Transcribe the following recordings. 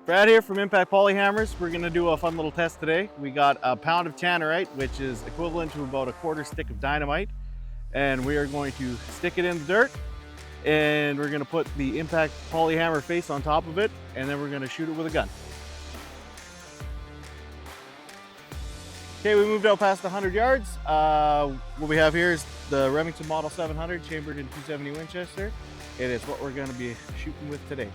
Brad here from Impact Polyhammers. We're going to do a fun little test today. We got a pound of tannerite, which is equivalent to about a quarter stick of dynamite. And we are going to stick it in the dirt. And we're going to put the Impact Polyhammer face on top of it. And then we're going to shoot it with a gun. Okay, we moved out past 100 yards. What we have here is the Remington Model 700 chambered in 270 Winchester. It is what we're going to be shooting with today.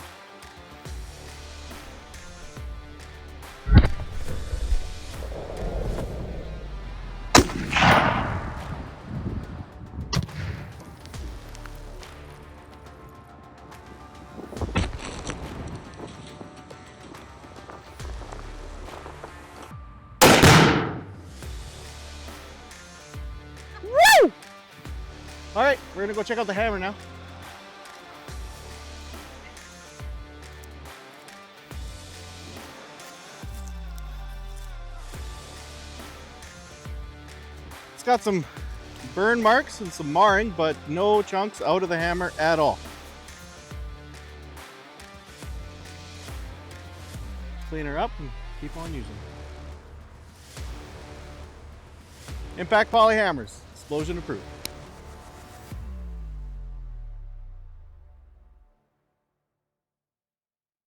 Woo! All right, we're gonna go check out the hammer now. It's got some burn marks and some marring, but no chunks out of the hammer at all. Clean her up and keep on using. Impact Polyhammers, explosion approved.